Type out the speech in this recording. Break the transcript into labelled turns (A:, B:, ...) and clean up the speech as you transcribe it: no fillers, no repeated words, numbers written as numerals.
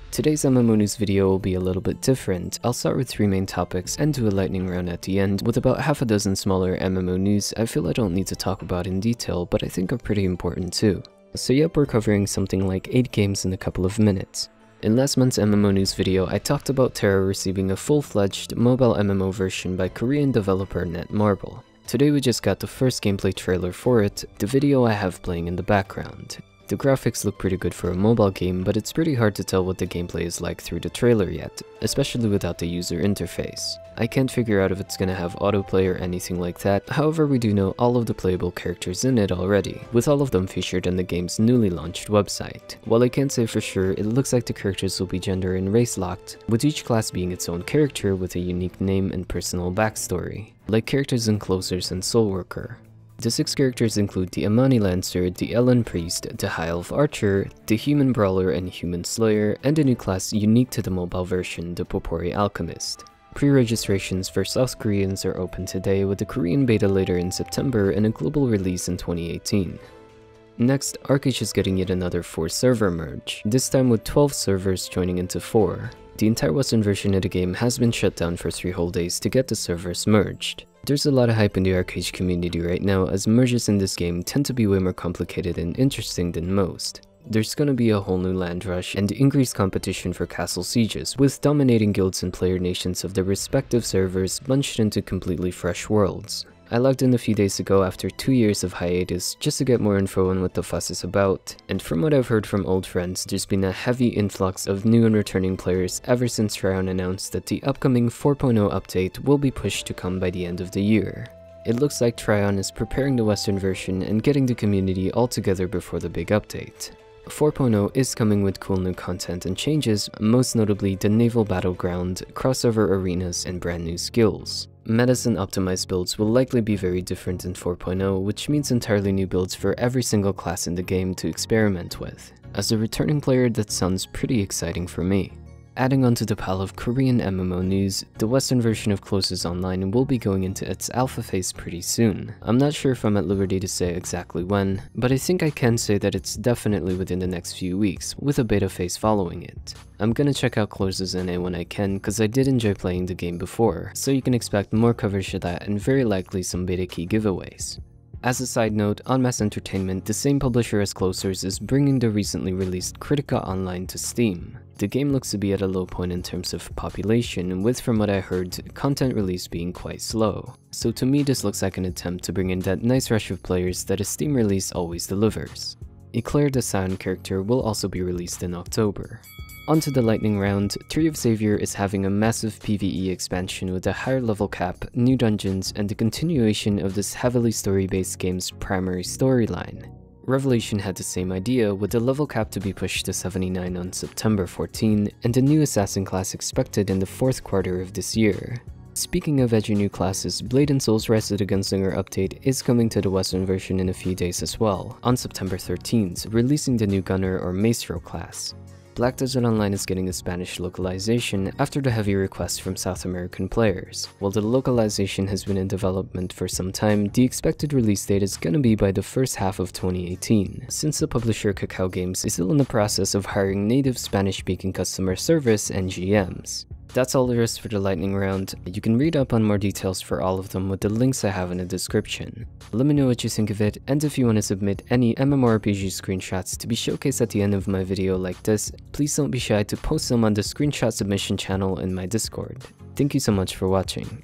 A: Today's MMO news video will be a little bit different. I'll start with 3 main topics and do a lightning round at the end with about half a dozen smaller MMO news I feel I don't need to talk about in detail, but I think are pretty important too. So yep, we're covering something like 8 games in a couple of minutes. In last month's MMO news video, I talked about Tera receiving a full-fledged mobile MMO version by Korean developer Netmarble. Today we just got the first gameplay trailer for it, the video I have playing in the background. The graphics look pretty good for a mobile game, but it's pretty hard to tell what the gameplay is like through the trailer yet, especially without the user interface. I can't figure out if it's gonna have autoplay or anything like that, however we do know all of the playable characters in it already, with all of them featured on the game's newly launched website. While I can't say for sure, it looks like the characters will be gender and race locked, with each class being its own character with a unique name and personal backstory, like characters in Closers and Soulworker. The 6 characters include the Amani Lancer, the Ellen Priest, the High Elf Archer, the Human Brawler and Human Slayer, and a new class unique to the mobile version, the Popori Alchemist. Pre-registrations for South Koreans are open today, with the Korean beta later in September and a global release in 2018. Next, ArcheAge is getting yet another 4-server merge, this time with 12 servers joining into 4. The entire Western version of the game has been shut down for 3 whole days to get the servers merged. There's a lot of hype in the ArcheAge community right now, as merges in this game tend to be way more complicated and interesting than most. There's gonna be a whole new land rush and increased competition for castle sieges, with dominating guilds and player nations of their respective servers bunched into completely fresh worlds. I logged in a few days ago after 2 years of hiatus just to get more info on what the fuss is about, and from what I've heard from old friends, there's been a heavy influx of new and returning players ever since Reaccon announced that the upcoming 4.0 update will be pushed to come by the end of the year. It looks like Reaccon is preparing the Western version and getting the community all together before the big update. 4.0 is coming with cool new content and changes, most notably the naval battleground, crossover arenas, and brand new skills. Metas and optimized builds will likely be very different in 4.0, which means entirely new builds for every single class in the game to experiment with. As a returning player, that sounds pretty exciting for me. Adding onto the pile of Korean MMO news, the Western version of Closers Online will be going into its alpha phase pretty soon. I'm not sure if I'm at liberty to say exactly when, but I think I can say that it's definitely within the next few weeks, with a beta phase following it. I'm gonna check out Closers NA when I can, cause I did enjoy playing the game before, so you can expect more coverage of that and very likely some beta key giveaways. As a side note, En Masse Entertainment, the same publisher as Closers, is bringing the recently released Critica Online to Steam. The game looks to be at a low point in terms of population, with, from what I heard, content release being quite slow. So to me this looks like an attempt to bring in that nice rush of players that a Steam release always delivers. Eclair the Scion character will also be released in October. Onto the lightning round, Tree of Savior is having a massive PVE expansion with a higher level cap, new dungeons, and the continuation of this heavily story-based game's primary storyline. Revelation had the same idea, with the level cap to be pushed to 79 on September 14, and a new assassin class expected in the 4th quarter of this year. Speaking of edgy new classes, Blade & Soul's Rise of the Gunslinger update is coming to the Western version in a few days as well, on September 13th, releasing the new Gunner or Maestro class. Black Desert Online is getting a Spanish localization after the heavy request from South American players. While the localization has been in development for some time, the expected release date is gonna be by the first half of 2018, since the publisher Cacao Games is still in the process of hiring native Spanish-speaking customer service and GMs. That's all there is for the lightning round. You can read up on more details for all of them with the links I have in the description. Let me know what you think of it, and if you want to submit any MMORPG screenshots to be showcased at the end of my video like this, please don't be shy to post them on the screenshot submission channel in my Discord. Thank you so much for watching.